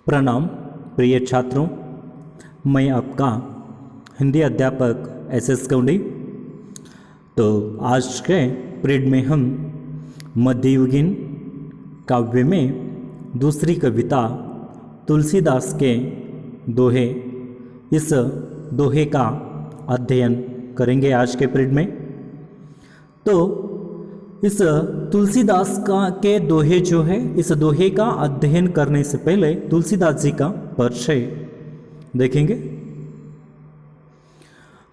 प्रणाम प्रिय छात्रों, मैं आपका हिंदी अध्यापक एस गौंडी। तो आज के पीरियड में हम मध्ययुगीन काव्य में दूसरी कविता तुलसीदास के दोहे, इस दोहे का अध्ययन करेंगे आज के पीरियड में। तो इस तुलसीदास के दोहे जो है, इस दोहे का अध्ययन करने से पहले तुलसीदास जी का परिचय देखेंगे।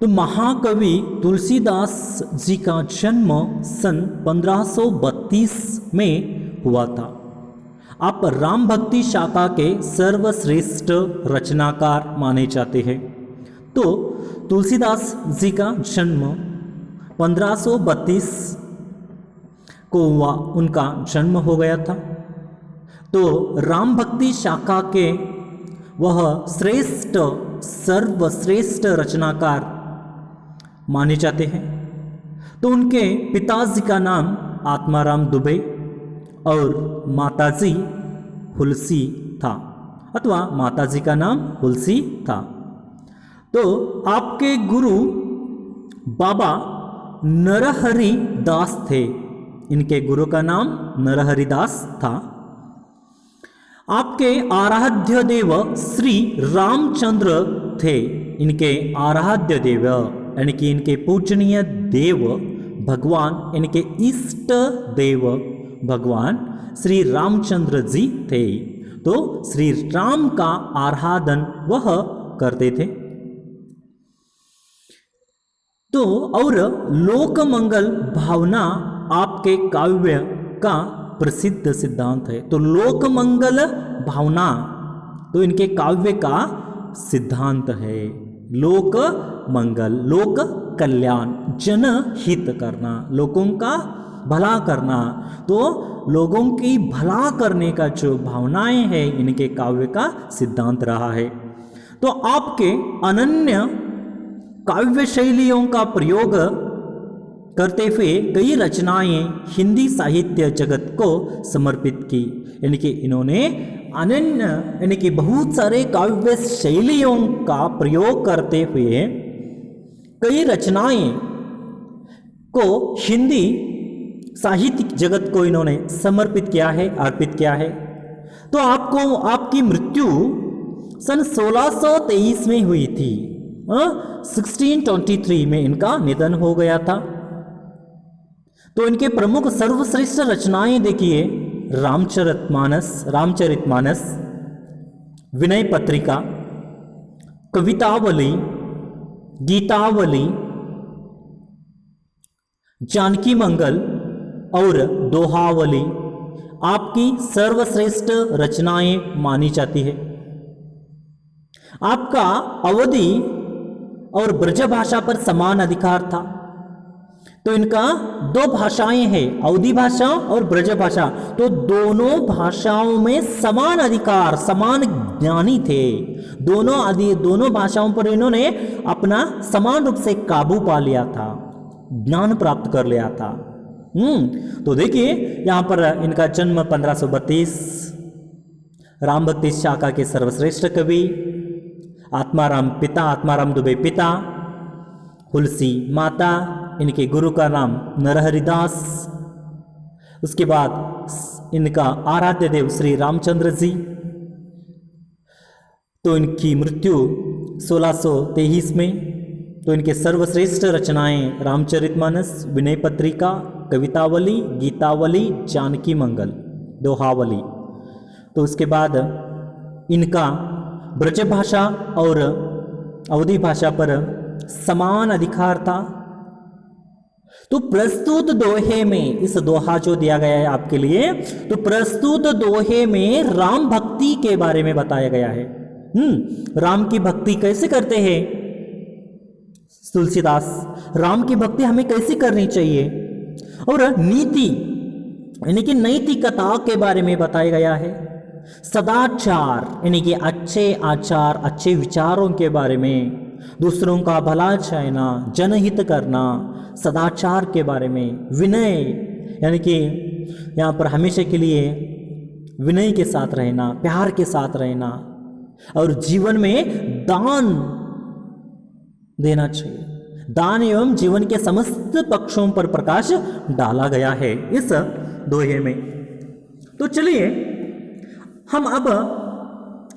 तो महाकवि तुलसीदास जी का जन्म सन 1532 में हुआ था। आप राम भक्ति शाखा के सर्वश्रेष्ठ रचनाकार माने जाते हैं। तो तुलसीदास जी का जन्म 1532 को उनका जन्म हो गया था। तो राम भक्ति शाखा के वह श्रेष्ठ सर्वश्रेष्ठ रचनाकार माने जाते हैं। तो उनके पिताजी का नाम आत्माराम दुबे और माताजी हुलसी था, अथवा माताजी का नाम हुलसी था। तो आपके गुरु बाबा नरहरि दास थे। इनके गुरु का नाम नरहरि दास था। आपके आराध्य देव श्री रामचंद्र थे। इनके आराध्य देव यानी कि इनके पूजनीय देव भगवान, इनके इष्ट देव भगवान श्री रामचंद्र जी थे। तो श्री राम का आराधन वह करते थे। तो और लोकमंगल भावना आपके काव्य का प्रसिद्ध सिद्धांत है। तो लोकमंगल भावना तो इनके काव्य का सिद्धांत है। लोक मंगल, लोक कल्याण, जनहित करना, लोगों का भला करना। तो लोगों की भला करने का जो भावनाएं हैं, इनके काव्य का सिद्धांत रहा है। तो आपके अनन्य काव्य शैलियों का प्रयोग करते हुए कई रचनाएं हिंदी साहित्य जगत को समर्पित की। यानी कि इन्होंने अनन्य यानी कि बहुत सारे काव्य शैलियों का प्रयोग करते हुए कई रचनाएं को हिंदी साहित्यिक जगत को इन्होंने समर्पित किया है, अर्पित किया है। तो आपको आपकी मृत्यु सन 1623 में हुई थी। 1623 में इनका निधन हो गया था। तो इनके प्रमुख सर्वश्रेष्ठ रचनाएं देखिए, रामचरितमानस, विनय पत्रिका, कवितावली, गीतावली, जानकी मंगल और दोहावली आपकी सर्वश्रेष्ठ रचनाएं मानी जाती है। आपका अवधी और ब्रज भाषा पर समान अधिकार था। तो इनका दो भाषाएं हैं, अवधी भाषा और ब्रज भाषा। तो दोनों भाषाओं में समान अधिकार, समान ज्ञानी थे। दोनों भाषाओं पर इन्होंने अपना समान रूप से काबू पा लिया था, ज्ञान प्राप्त कर लिया था। तो देखिए यहां पर इनका जन्म 1532, राम भक्ति शाखा के सर्वश्रेष्ठ कवि, आत्माराम दुबे पिता, हुलसी माता, इनके गुरु का नाम नरहरि दास। उसके बाद इनका आराध्य देव श्री रामचंद्र जी। तो इनकी मृत्यु 1623 में। तो इनके सर्वश्रेष्ठ रचनाएं रामचरितमानस, विनय पत्रिका, कवितावली, गीतावली, जानकी मंगल, दोहावली। तो उसके बाद इनका ब्रज भाषा और अवधी भाषा पर समान अधिकार था। तो प्रस्तुत दोहे में, इस दोहा जो दिया गया है आपके लिए, तो प्रस्तुत दोहे में राम भक्ति के बारे में बताया गया है। राम की भक्ति कैसे करते हैं तुलसीदास, राम की भक्ति हमें कैसे करनी चाहिए, और नीति यानी कि नैतिकता के बारे में बताया गया है। सदाचार यानी कि अच्छे आचार, अच्छे विचारों के बारे में, दूसरों का भला चाहना, जनहित करना, सदाचार के बारे में। विनय यानी कि यहाँ पर हमेशा के लिए विनय के साथ रहना, प्यार के साथ रहना और जीवन में दान देना चाहिए। दान एवं जीवन के समस्त पक्षों पर प्रकाश डाला गया है इस दोहे में। तो चलिए हम अब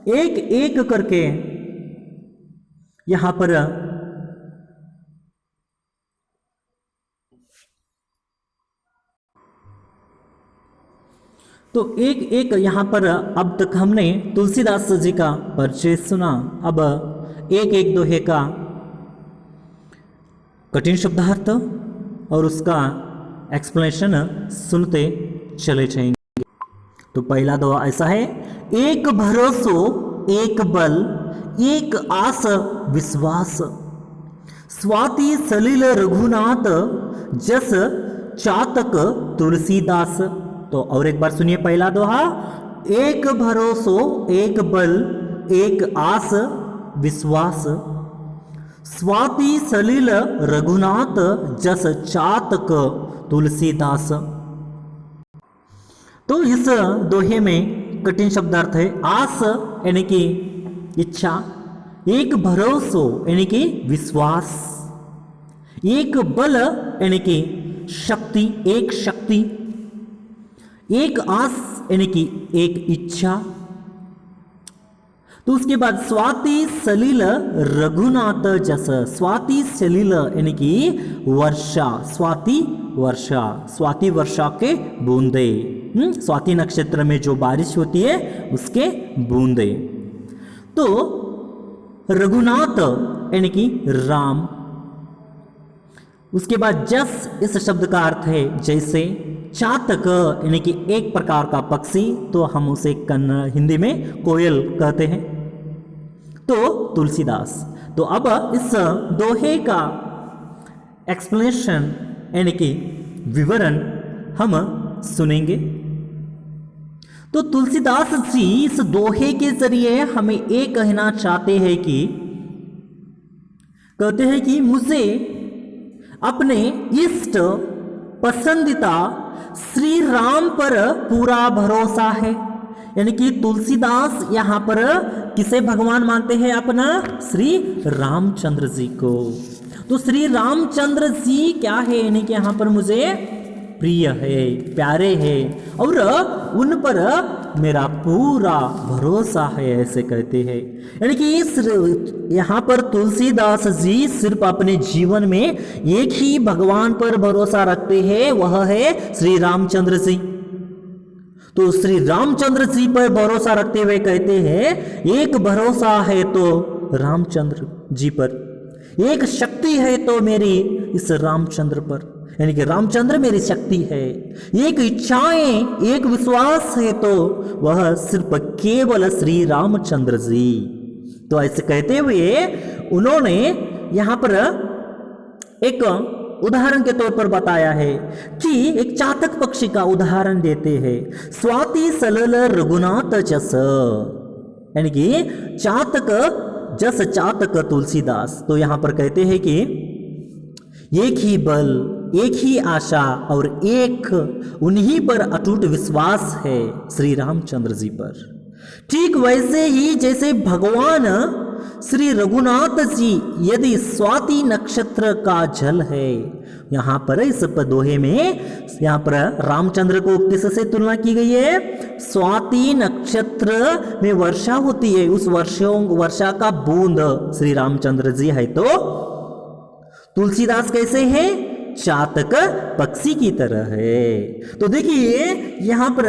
एक एक करके यहां पर तो एक एक यहां पर अब तक हमने तुलसीदास जी का परिचय सुना। अब एक एक दोहे का कठिन शब्दार्थ और उसका एक्सप्लेनेशन सुनते चले जाएंगे। तो पहला दोहा ऐसा है, एक भरोसो एक बल एक आस विश्वास, स्वाति सलिल रघुनाथ जस चातक तुलसीदास। तो और एक बार सुनिए पहला दोहा, एक भरोसो एक बल एक आस विश्वास, स्वाति सलिल रघुनाथ जस चातक तुलसीदास। तो इस दोहे में कठिन शब्दार्थ है आस यानी कि इच्छा, एक भरोसो यानी कि विश्वास, एक बल यानी कि शक्ति, एक शक्ति, एक आस यानी कि एक इच्छा। तो उसके बाद स्वाति सलिल रघुनाथ जस, स्वाति सलिल यानी कि वर्षा, स्वाति वर्षा, स्वाति वर्षा के बूंदे, स्वाति नक्षत्र में जो बारिश होती है उसके बूंदे। तो रघुनाथ यानी कि राम। उसके बाद जस इस शब्द का अर्थ है जैसे, चातक यानी कि एक प्रकार का पक्षी, तो हम उसे कन्नड़ हिंदी में कोयल कहते हैं। तो तुलसीदास। तो अब इस दोहे का एक्सप्लेनेशन यानी कि विवरण हम सुनेंगे। तो तुलसीदास जी इस दोहे के जरिए हमें ये कहना चाहते हैं कि, कहते हैं कि मुझे अपने इष्ट पसंदीदा श्री राम पर पूरा भरोसा है। यानी कि तुलसीदास यहाँ पर किसे भगवान मानते हैं? अपना श्री रामचंद्र जी को। तो श्री रामचंद्र जी क्या है? यानी कि यहाँ पर मुझे प्रिय है, प्यारे हैं और उन पर मेरा पूरा भरोसा है, ऐसे कहते हैं। यानी कि यहाँ पर तुलसीदास जी सिर्फ अपने जीवन में एक ही भगवान पर भरोसा रखते हैं, वह है श्री रामचंद्र जी। तो श्री रामचंद्र जी पर भरोसा रखते हुए कहते हैं, एक भरोसा है तो रामचंद्र जी पर, एक शक्ति है तो मेरी इस रामचंद्र पर, यानी कि रामचंद्र मेरी शक्ति है। एक इच्छाएं, एक विश्वास है तो वह सिर्फ केवल श्री रामचंद्र जी। तो ऐसे कहते हुए उन्होंने यहां पर एक उदाहरण के तौर पर बताया है कि एक चातक पक्षी का उदाहरण देते हैं, स्वाति सलिल रघुनाथ जस, यानी कि चातक जस चातक तुलसीदास। तो यहां पर कहते हैं कि एक ही बल, एक ही आशा और एक उन्हीं पर अटूट विश्वास है श्री रामचंद्र जी पर। ठीक वैसे ही जैसे भगवान श्री रघुनाथ जी यदि स्वाति नक्षत्र का जल है, यहाँ पर इस दोहे में यहाँ पर रामचंद्र को किससे तुलना की गई है? स्वाति नक्षत्र में वर्षा होती है, उस वर्षा का बूंद श्री रामचंद्र जी है। तो तुलसीदास कैसे है? चातक पक्षी की तरह है। तो देखिए यहाँ पर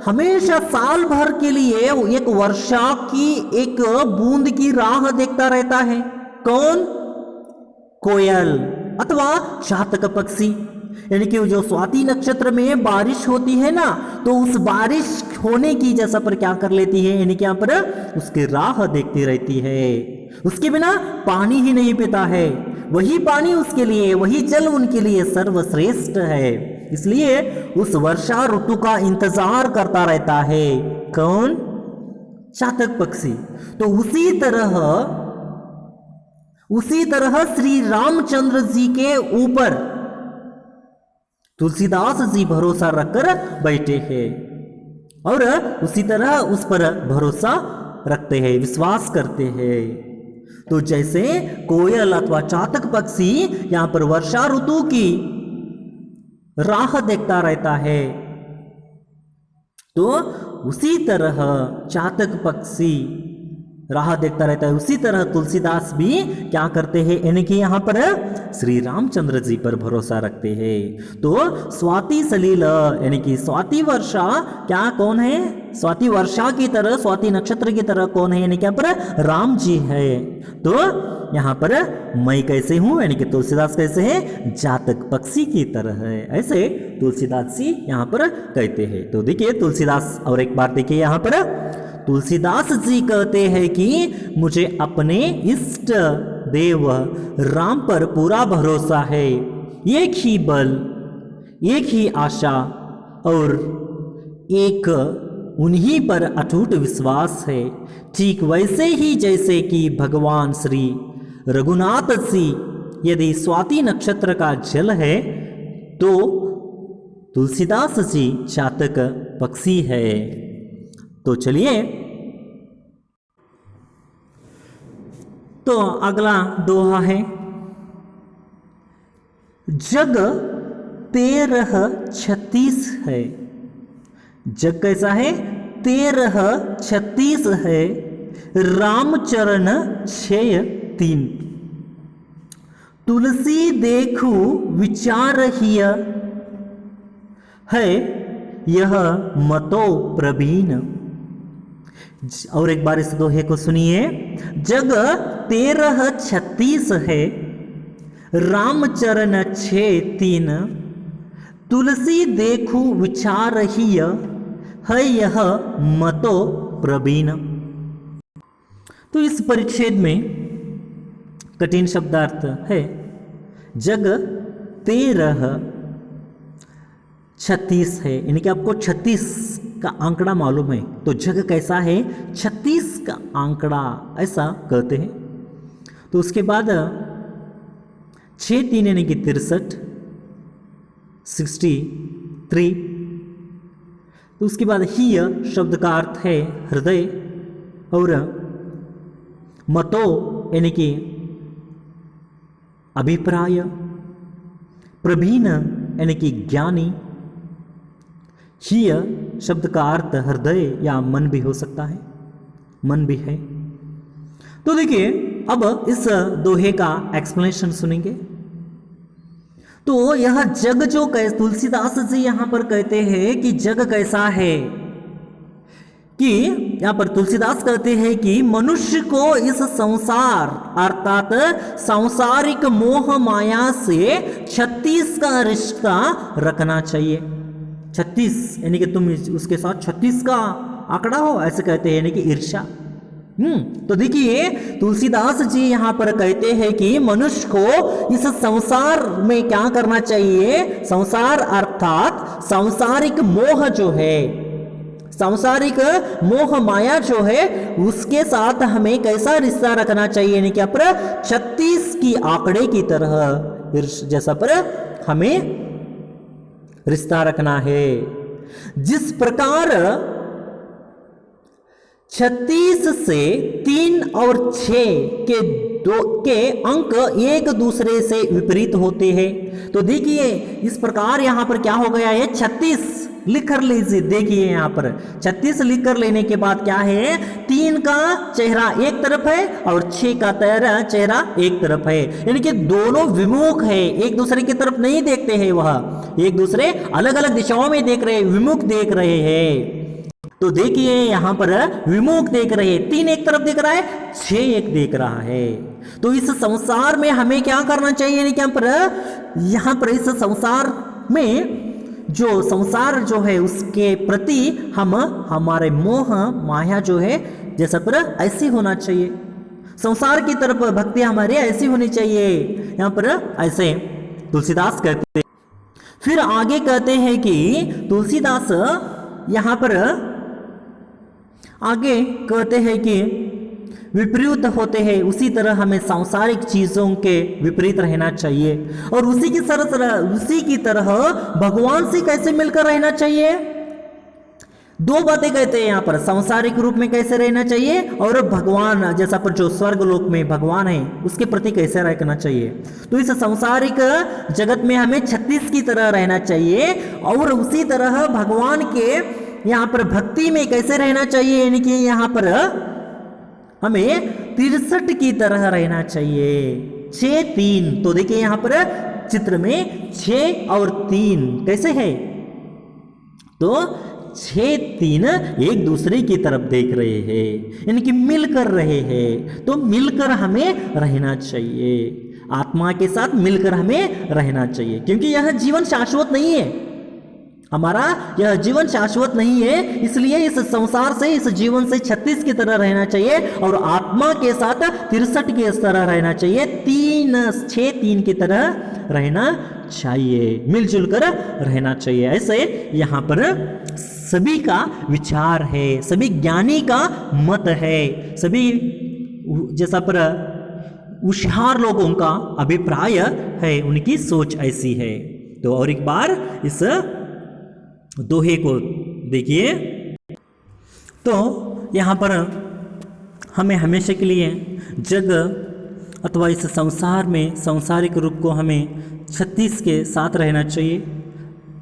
हमेशा साल भर के लिए एक वर्षा की एक बूंद की राह देखता रहता है। कौन? कोयल अथवा चातक पक्षी। यानी कि जो स्वाति नक्षत्र में बारिश होती है ना, तो उस बारिश होने की जैसा पर क्या कर लेती है, यानी कि यहाँ पर उसकी राह देखती रहती है। उसके बिना पानी ही नहीं पीता है, वही पानी उसके लिए, वही जल उनके लिए सर्वश्रेष्ठ है। इसलिए उस वर्षा ऋतु का इंतजार करता रहता है। कौन? चातक पक्षी। तो उसी तरह श्री रामचंद्र जी के ऊपर तुलसीदास जी भरोसा रखकर बैठे हैं। और उसी तरह उस पर भरोसा रखते हैं, विश्वास करते हैं। तो जैसे कोयल अथवा चातक पक्षी यहां पर वर्षा ऋतु की राह देखता रहता है, तो उसी तरह चातक पक्षी राह देखता रहता है, उसी तरह तुलसीदास भी क्या करते हैं, यानी कि यहाँ पर श्री रामचंद्र जी पर भरोसा रखते हैं। तो स्वाति सलील यानी कि स्वाति वर्षा क्या कौन है, स्वाति वर्षा की तरह, स्वाति नक्षत्र की तरह कौन है, यानी कि यहाँ पर राम जी है। तो यहाँ पर मैं कैसे हूं, यानी कि तुलसीदास कैसे हैं, जातक पक्षी की तरह है, ऐसे तुलसीदास जी यहाँ पर कहते हैं। तो देखिए तुलसीदास, और एक बार देखिए यहाँ पर तुलसीदास जी कहते हैं कि मुझे अपने इष्ट देव राम पर पूरा भरोसा है, एक ही बल, एक ही आशा और एक उन्हीं पर अटूट विश्वास है। ठीक वैसे ही जैसे कि भगवान श्री रघुनाथ जी यदि स्वाति नक्षत्र का जल है, तो तुलसीदास जी चातक पक्षी है। तो चलिए, तो अगला दोहा है, जग 1336 है। जग कैसा है, 1336 है, रामचरण 6:3। तुलसी देखू विचारहिय है, यह मतो प्रवीण। और एक बार इस दोहे को सुनिए, जग 1336 है, रामचरण 6:3। तुलसी देखू विचारहिय है, यह मतो प्रवीण। तो इस परिच्छेद में कठिन शब्दार्थ है, जग 1336 है, यानी कि आपको 36 का आंकड़ा मालूम है, तो जग कैसा है, 36 का आंकड़ा, ऐसा कहते हैं। तो उसके बाद 6:3 यानी कि 63, 63। तो उसके बाद हिय शब्द का अर्थ है हृदय, और मतो यानी कि अभिप्राय, प्रवीण यानी कि ज्ञानी। हिय शब्द का अर्थ हृदय या मन भी हो सकता है, मन भी है। तो देखिए अब इस दोहे का एक्सप्लेनेशन सुनेंगे। तो यह जग जो तुलसीदास जी यहां पर कहते हैं कि जग कैसा है, कि यहां पर तुलसीदास कहते हैं कि मनुष्य को इस संसार अर्थात सांसारिक मोह माया से 36 का रिश्ता रखना चाहिए। 36 यानी कि तुम उसके साथ 36 का आंकड़ा हो, ऐसे कहते हैं, यानी कि ईर्ष्या। तो देखिए तुलसीदास जी यहां पर कहते हैं कि मनुष्य को इस संसार में क्या करना चाहिए, संसार अर्थात सांसारिक मोह जो है, सांसारिक मोह माया जो है, उसके साथ हमें कैसा रिश्ता रखना चाहिए, यानी कि पर 36 की आंकड़े की तरह जैसा पर हमें रिश्ता रखना है। जिस प्रकार 36 से 3 और 6 के अंक एक दूसरे से विपरीत होते हैं। तो देखिए इस प्रकार यहां पर क्या हो गया है, 36 लिख कर लीजिए। देखिए यहां पर 36 लिख कर लेने के बाद क्या है, 3 का चेहरा एक तरफ है और 6 का चेहरा एक तरफ है, यानी कि दोनों विमुख है, एक दूसरे की तरफ नहीं देखते हैं, वह एक दूसरे अलग अलग दिशाओं में देख रहे हैं, विमुख देख रहे हैं। तो देखिए यहां पर विमुख देख रहे हैं, 3 एक तरफ देख रहा है, 6 एक देख रहा है। तो इस संसार में हमें क्या करना चाहिए, यानी कि यहां पर इस संसार में जो संसार जो है उसके प्रति हम हमारे मोह माया जो है जैसा पर ऐसी होना चाहिए, संसार की तरफ भक्ति हमारी ऐसी होनी चाहिए, यहां पर ऐसे तुलसीदास कहते हैं। फिर आगे कहते हैं कि तुलसीदास यहां पर आगे कहते हैं कि विपरीत होते हैं, उसी तरह हमें सांसारिक चीजों के विपरीत रहना चाहिए, और उसी की तरह भगवान से कैसे मिलकर रहना चाहिए। दो बातें कहते हैं यहाँ पर, सांसारिक रूप में कैसे रहना चाहिए और भगवान जैसा पर जो स्वर्ग लोक में भगवान है उसके प्रति कैसे रहना चाहिए। तो इस सांसारिक जगत में हमें 36 की तरह रहना चाहिए और उसी तरह भगवान के यहाँ पर भक्ति में कैसे रहना चाहिए, यानी कि यहाँ पर हमें 63 की तरह रहना चाहिए। 6-3, तो देखिए यहाँ पर चित्र में 6 और 3 कैसे है, तो 6-3 एक दूसरे की तरफ देख रहे हैं, यानी कि मिलकर रहे हैं। तो मिलकर हमें रहना चाहिए, आत्मा के साथ मिलकर हमें रहना चाहिए, क्योंकि यह जीवन शाश्वत नहीं है, हमारा यह जीवन शाश्वत नहीं है। इसलिए इस संसार से, इस जीवन से 36 की तरह रहना चाहिए और आत्मा के साथ 63 की तरह रहना चाहिए, 6-3 की तरह रहना चाहिए, मिलजुल कर रहना चाहिए। ऐसे यहाँ पर सभी का विचार है, सभी ज्ञानी का मत है, सभी जैसा पर होशियार लोगों का अभिप्राय है, उनकी सोच ऐसी है। तो और एक बार इस दोहे को देखिए, तो यहाँ पर हमें हमेशा के लिए जग अथवा इस संसार में सांसारिक रूप को हमें 36 के साथ रहना चाहिए।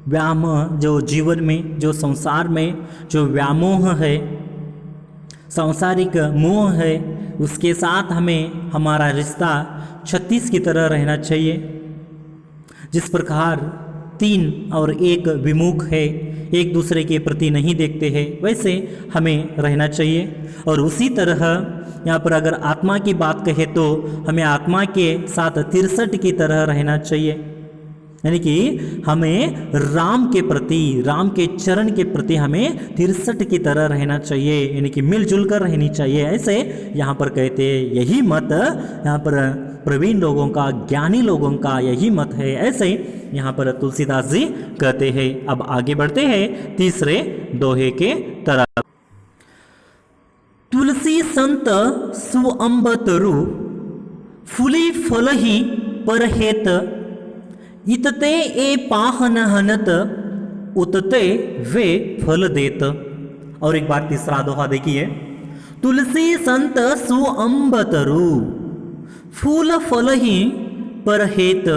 व्याम जो जीवन में, जो संसार में जो व्यामोह है, सांसारिक मोह है, उसके साथ हमें हमारा रिश्ता 36 की तरह रहना चाहिए। जिस प्रकार 3 और 1 विमुख है, एक दूसरे के प्रति नहीं देखते हैं, वैसे हमें रहना चाहिए। और उसी तरह यहाँ पर अगर आत्मा की बात कहें तो हमें आत्मा के साथ 63 की तरह रहना चाहिए, यानी कि हमें राम के प्रति, राम के चरण के प्रति हमें 63 की तरह रहना चाहिए, यानी कि मिलजुल कर रहनी चाहिए। ऐसे यहाँ पर कहते हैं, यही मत यहाँ पर प्रवीण लोगों का, ज्ञानी लोगों का यही मत है। ऐसे यहाँ पर तुलसीदास जी कहते हैं। अब आगे बढ़ते हैं तीसरे दोहे के तरफ। तुलसी संत सुअंबतरु फूली फलहि परहेत, इतते ए पाहन हनत उतते वे फल देत। और एक बार तीसरा दोहा देखिए, तुलसी संत सुअंबतरु फूल फलहि परहेत,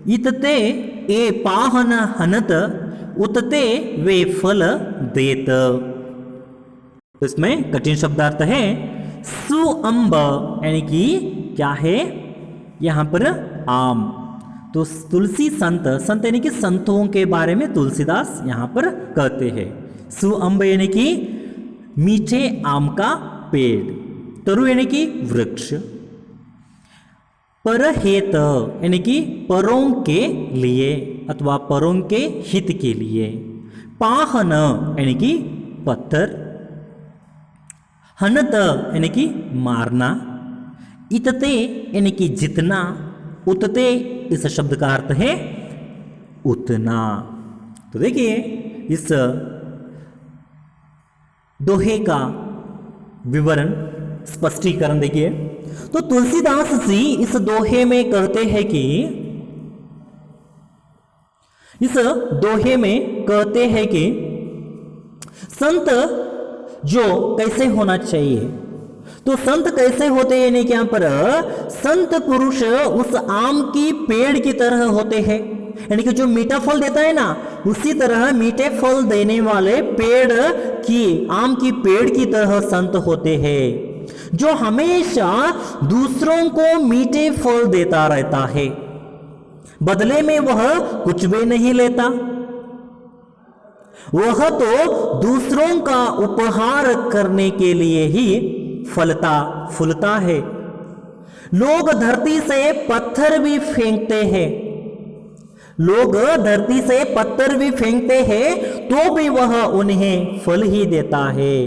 इतते ए पाहन हनत उतते वे फल देत। तो इसमें कठिन शब्दार्थ है सुअंब, यानी कि क्या है यहाँ पर आम। तो तुलसी संत, संत यानी कि संतों के बारे में तुलसीदास यहाँ पर कहते हैं। सुअंब यानी कि मीठे आम का पेड़, तरु यानी कि वृक्ष, परहेत यानी कि परों के लिए अथवा परों के हित के लिए, पाहन यानी कि पत्थर, हनत यानी कि मारना, इतते यानी कि जितना, उतते इस शब्द का अर्थ है उतना। तो देखिए इस दोहे का विवरण, स्पष्टीकरण देखिए। तो तुलसीदास जी इस दोहे में कहते हैं कि, इस दोहे में कहते हैं कि संत जो कैसे होना चाहिए। तो संत कैसे होते हैं, यानी कि यहाँ पर संत पुरुष उस आम की पेड़ की तरह होते हैं, यानी कि जो मीठा फल देता है ना, उसी तरह मीठे फल देने वाले पेड़ की, आम की पेड़ की तरह संत होते हैं, जो हमेशा दूसरों को मीठे फल देता रहता है, बदले में वह कुछ भी नहीं लेता, वह तो दूसरों का उपहार करने के लिए ही फलता फूलता है। लोग धरती से पत्थर भी फेंकते हैं, लोग धरती से पत्थर भी फेंकते हैं तो भी वह उन्हें फल ही देता है।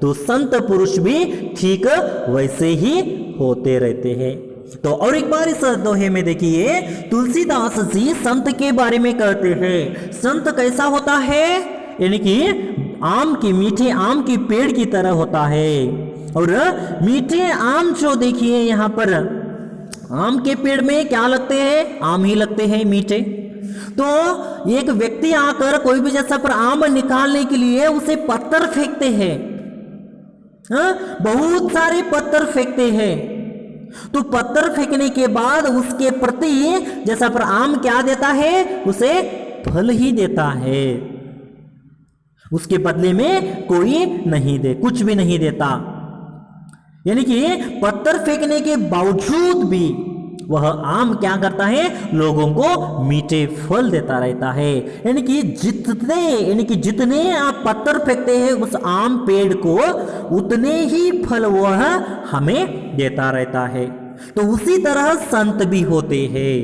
तो संत पुरुष भी ठीक वैसे ही होते रहते हैं। तो और एक बार इस दोहे में देखिए, तुलसीदास जी संत के बारे में कहते हैं, संत कैसा होता है, यानी कि आम की, मीठे आम की पेड़ की तरह होता है। और मीठे आम जो देखिए यहाँ पर, आम के पेड़ में क्या लगते हैं, आम ही लगते हैं मीठे। तो एक व्यक्ति आकर कोई भी जैसा पर आम निकालने के लिए उसे पत्थर फेंकते हैं, बहुत सारे पत्थर फेंकते हैं। तो पत्थर फेंकने के बाद उसके प्रति जैसा पर आम क्या देता है, उसे फल ही देता है, उसके बदले में कोई नहीं दे, कुछ भी नहीं देता। यानी कि पत्थर फेंकने के बावजूद भी वह आम क्या करता है, लोगों को मीठे फल देता रहता है। यानी कि जितने आप पत्थर फेंकते हैं उस आम पेड़ को, उतने ही फल वह हमें देता रहता है। तो उसी तरह संत भी होते हैं।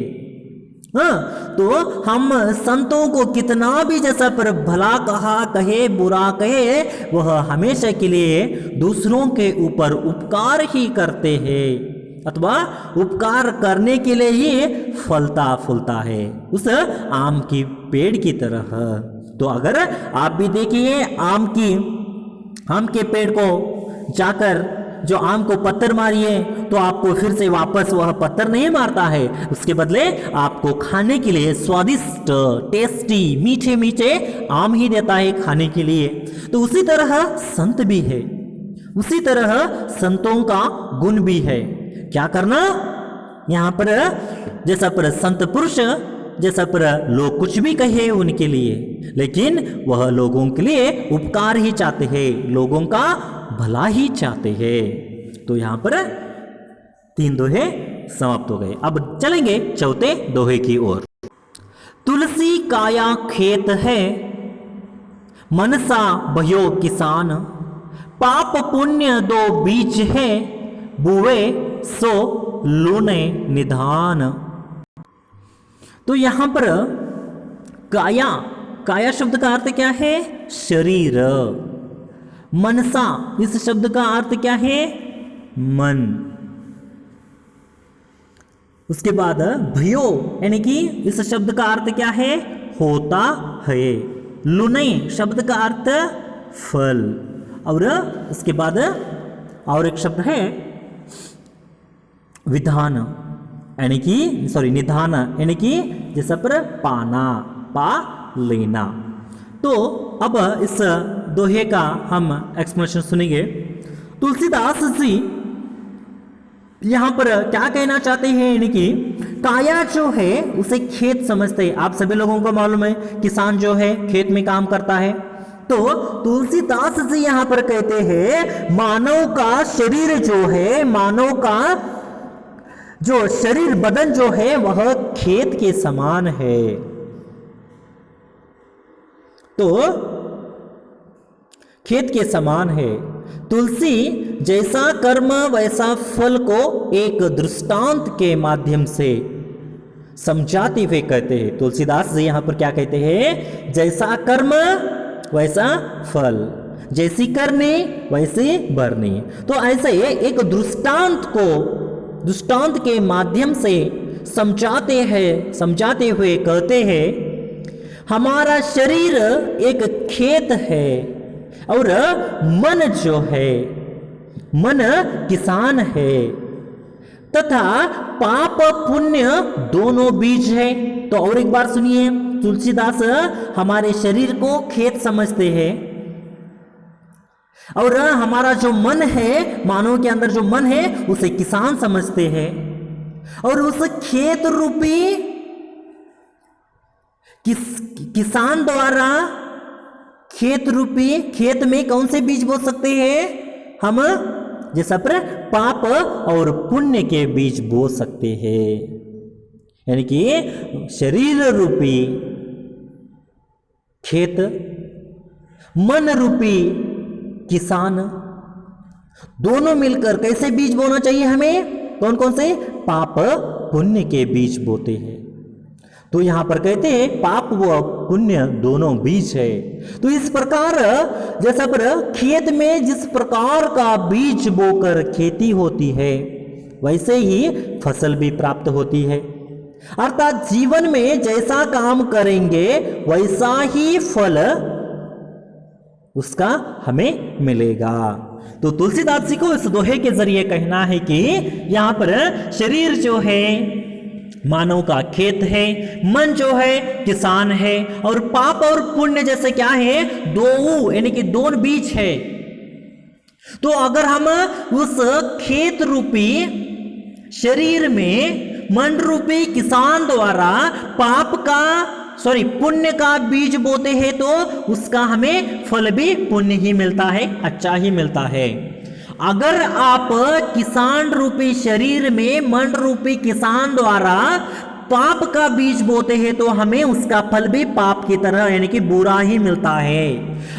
तो हम संतों को कितना भी जैसा पर भला कहे बुरा कहे, वह हमेशा के लिए दूसरों के ऊपर उपकार ही करते हैं, अथवा उपकार करने के लिए ही फलता फूलता है, उस आम की पेड़ की तरह। तो अगर आप भी देखिए आम के पेड़ को जाकर जो आम को पत्थर मारिए, तो आपको फिर से वापस वह पत्थर नहीं मारता है, उसके बदले आपको खाने के लिए स्वादिष्ट, टेस्टी, मीठे मीठे आम ही देता है खाने के लिए। तो उसी तरह संत भी है, उसी तरह संतों का गुण भी है। क्या करना, यहाँ पर जैसा पर संत पुरुष, जैसा पर लोग कुछ भी कहे उनके लिए, लेकिन वह लोगों के लिए उपकार ही चाहते हैं, लोगों का भला ही चाहते हैं। तो यहाँ पर 3 दोहे समाप्त हो गए। अब चलेंगे चौथे दोहे की ओर। तुलसी काया खेत है, मनसा भयो किसान, पाप पुण्य 2 बीज है, बुवे सो लूने निधान। तो यहां पर काया शब्द का अर्थ क्या है, शरीर। मनसा इस शब्द का अर्थ क्या है, मन। उसके बाद भयो यानी कि इस शब्द का अर्थ क्या है, होता है। लुने शब्द का अर्थ फल। और उसके बाद और एक शब्द है विधान, यानी कि निधान, यानी कि जैसा पर पाना, पा लेना। तो अब इस दोहे का हम एक्सप्लेनेशन सुनेंगे। तुलसीदास जी यहाँ पर क्या कहना चाहते हैं, यानी कि काया जो है उसे खेत समझते हैं। आप सभी लोगों को मालूम है किसान जो है खेत में काम करता है। तो तुलसीदास जी यहाँ पर कहते हैं मानव का शरीर जो है, मानव का जो शरीर बदन जो है वह खेत के समान है। तो खेत के समान है। तुलसी जैसा कर्म वैसा फल को एक दृष्टांत के माध्यम से समझाते हुए कहते हैं। तुलसीदास जी यहां पर क्या कहते हैं, जैसा कर्म वैसा फल, जैसी करनी वैसी भरनी। तो ऐसे एक दृष्टांत के माध्यम से समझाते हुए कहते हैं हमारा शरीर एक खेत है और मन जो है, मन किसान है, तथा पाप पुण्य दोनों बीज है। तो और एक बार सुनिए, तुलसीदास हमारे शरीर को खेत समझते हैं और हमारा जो मन है, मानव के अंदर जो मन है उसे किसान समझते हैं। और उस खेत रूपी किसान द्वारा खेत रूपी खेत में कौन से बीज बो सकते हैं हम, जैसा पर पाप और पुण्य के बीज बो सकते हैं। यानी कि शरीर रूपी खेत, मन रूपी किसान, दोनों मिलकर कैसे बीज बोना चाहिए हमें, कौन कौन से, पाप पुण्य के बीज बोते हैं। तो यहां पर कहते हैं पाप व पुण्य दोनों बीज है। तो इस प्रकार जैसा पर खेत में जिस प्रकार का बीज बोकर खेती होती है वैसे ही फसल भी प्राप्त होती है। अर्थात जीवन में जैसा काम करेंगे वैसा ही फल उसका हमें मिलेगा। तो तुलसीदास जी को इस दोहे के जरिए कहना है कि यहां पर शरीर जो है मानव का खेत है, मन जो है किसान है, और पाप और पुण्य जैसे क्या है, दो यानी कि दोनों बीज है। तो अगर हम उस खेत रूपी शरीर में मन रूपी किसान द्वारा पुण्य का बीज बोते हैं तो उसका हमें फल भी पुण्य ही मिलता है, अच्छा ही मिलता है। अगर आप किसान रूपी शरीर में मन रूपी किसान द्वारा पाप का बीज बोते हैं तो हमें उसका फल भी पाप की तरह यानी कि बुरा ही मिलता है।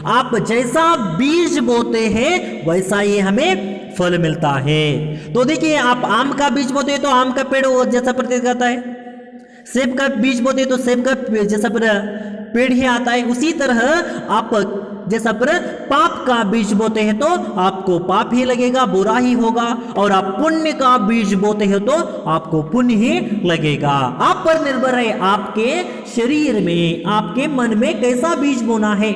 आप जैसा बीज बोते हैं वैसा ही हमें फल मिलता है। तो देखिए, आप आम का बीज बोते हैं तो आम का पेड़ जैसा प्रतीत करता है, सेब का बीज बोते हैं तो सेब का जैसा पेड़ ही आता है। उसी तरह आप जैसा पाप का बीज बोते हैं तो आपको पाप ही लगेगा, बुरा ही होगा, और आप पुण्य का बीज बोते हैं तो आपको पुण्य ही लगेगा। आप पर निर्भर है आपके शरीर में, आपके मन में कैसा बीज बोना है।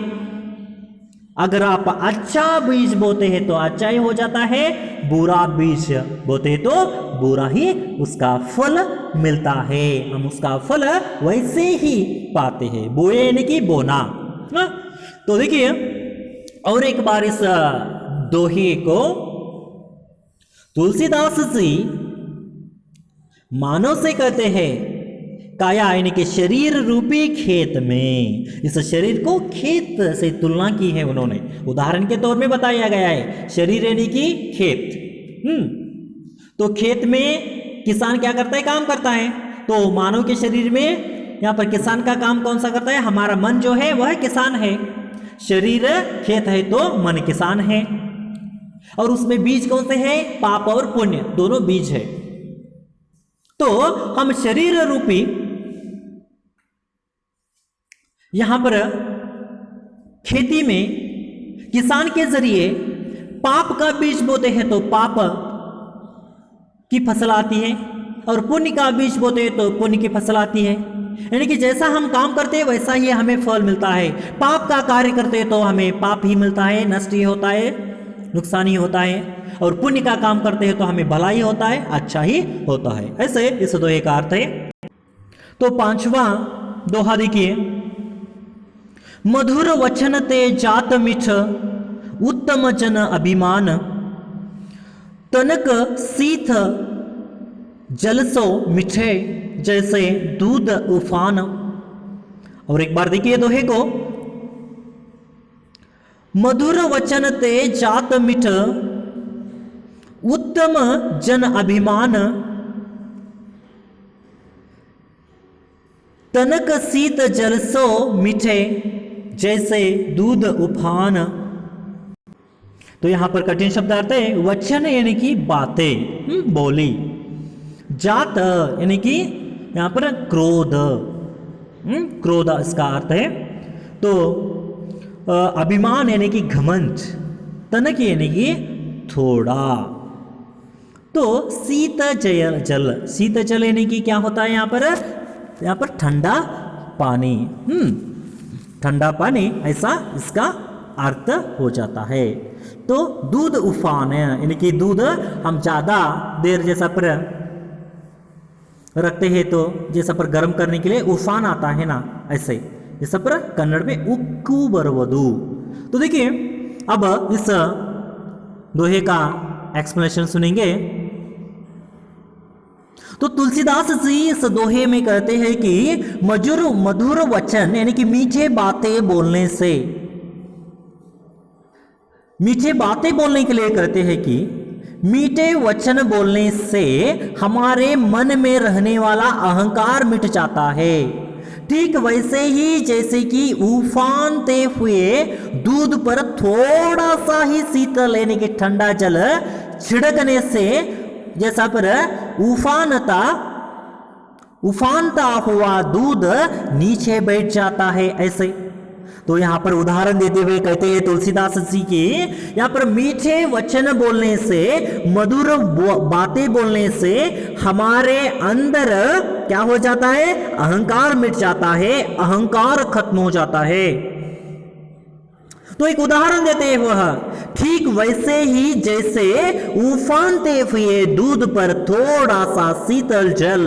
अगर आप अच्छा बीज बोते हैं तो अच्छा ही हो जाता है, बुरा बीज बोते हैं तो बुरा ही उसका फल मिलता है। हम उसका फल वैसे ही पाते हैं, बोए यानी कि बोना। तो देखिए, और एक बार इस दोहे को तुलसीदास जी मानव से कहते हैं, काया यानी कि शरीर रूपी खेत में। इस शरीर को खेत से तुलना की है उन्होंने, उदाहरण के तौर में बताया गया है शरीर यानी कि खेत। तो खेत में किसान क्या करता है, काम करता है। तो मानव के शरीर में यहाँ पर किसान का काम कौन सा करता है, हमारा मन जो है वह किसान है। शरीर खेत है तो मन किसान है, और उसमें बीज कौन से है, पाप और पुण्य दोनों बीज है। तो हम शरीर रूपी यहां पर खेती में किसान के जरिए पाप का बीज बोते हैं तो पाप की फसल आती है, और पुण्य का बीज बोते हैं तो पुण्य की फसल आती है। यानी कि जैसा हम काम करते हैं वैसा ही हमें फल मिलता है। पाप का कार्य करते हैं तो हमें पाप ही मिलता है, नष्ट ही होता है, नुकसान ही होता है, और पुण्य का काम करते हैं तो हमें भलाई होता है, अच्छा ही होता है। ऐसे इस दोहे का अर्थ है। तो पांचवा दोहा देखिए, मधुर वचन ते जात मिठ उत्तम जन अभिमान, तनक सीथ जलसो मिठे जैसे दूध उफान। और एक बार देखिए दोहे को, मधुर वचन ते जात मिठ उत्तम जन अभिमान, तनक सीत जलसो मिठे जैसे दूध उफान। तो यहां पर कठिन शब्द अर्थ है, वचन यानी कि बातें, बोली, जात यानी कि यहां पर क्रोध, क्रोध इसका अर्थ है। तो अभिमान यानी कि घमंड, तनक यानी कि थोड़ा। तो शीत जल, शीत जल यानी कि क्या होता है यहाँ पर ठंडा पानी, ठंडा पानी, ऐसा इसका अर्थ हो जाता है। तो दूध उफान है यानी कि दूध हम ज्यादा देर जैसा पर रखते हैं तो जैसा पर गर्म करने के लिए उफान आता है ना, ऐसे जैसा पर कन्नड़ में उक्कू बरवधु। तो देखिए, अब इस दोहे का एक्सप्लेनेशन सुनेंगे। तो तुलसीदास जी इस दोहे में कहते हैं कि मधुर वचन यानी कि मीठे बातें बोलने से, मीठे बातें बोलने के लिए कहते हैं कि मीठे वचन बोलने से हमारे मन में रहने वाला अहंकार मिट जाता है। ठीक वैसे ही जैसे कि उफानते हुए दूध पर थोड़ा सा ही शीतल यानी कि ठंडा जल छिड़कने से जैसा पर उफानता हुआ दूध नीचे बैठ जाता है, ऐसे। तो यहाँ पर उदाहरण देते हुए कहते हैं तुलसीदास जी की, यहाँ पर मीठे वचन बोलने से, मधुर बातें बोलने से हमारे अंदर क्या हो जाता है, अहंकार मिट जाता है, अहंकार खत्म हो जाता है। तो एक उदाहरण देते हैं वह, ठीक वैसे ही जैसे उफानते हुए दूध पर थोड़ा सा शीतल जल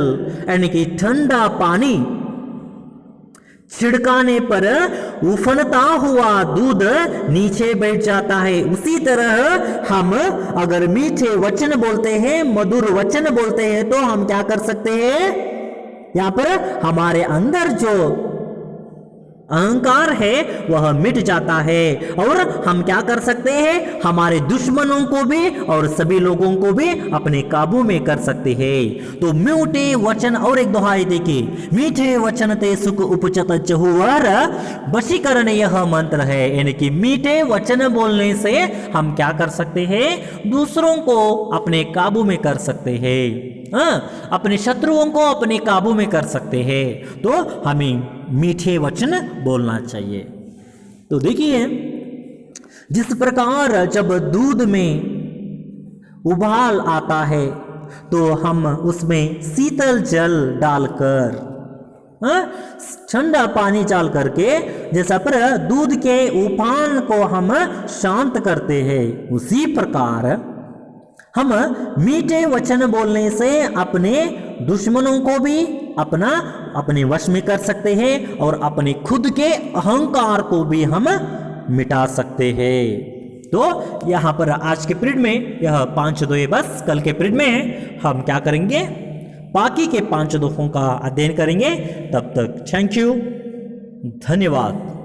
यानी कि ठंडा पानी छिड़काने पर उफनता हुआ दूध नीचे बैठ जाता है, उसी तरह हम अगर मीठे वचन बोलते हैं, मधुर वचन बोलते हैं, तो हम क्या कर सकते हैं, यहां पर हमारे अंदर जो अहंकार है वह मिट जाता है और हम क्या कर सकते हैं, हमारे दुश्मनों को भी और सभी लोगों को भी अपने काबू में कर सकते हैं। तो मीठे वचन, और एक दोहाई देखिए, मीठे वचन ते सुख उपजत चहुवर वशीकरण, यह मंत्र है। यानी कि मीठे वचन बोलने से हम क्या कर सकते हैं, दूसरों को अपने काबू में कर सकते हैं, अपने शत्रुओं को अपने काबू में कर सकते हैं। तो हमें मीठे वचन बोलना चाहिए। तो देखिए, जिस प्रकार जब दूध में उबाल आता है तो हम उसमें शीतल जल डालकर, ठंडा पानी डाल करके जैसा पर दूध के उफान को हम शांत करते हैं, उसी प्रकार हम मीठे वचन बोलने से अपने दुश्मनों को भी अपने वश में कर सकते हैं और अपने खुद के अहंकार को भी हम मिटा सकते हैं। तो यहाँ पर आज के पीरियड में यह 5 दोहे बस, कल के पीरियड में हम क्या करेंगे, बाकी के 5 दोहों का अध्ययन करेंगे। तब तक थैंक यू, धन्यवाद।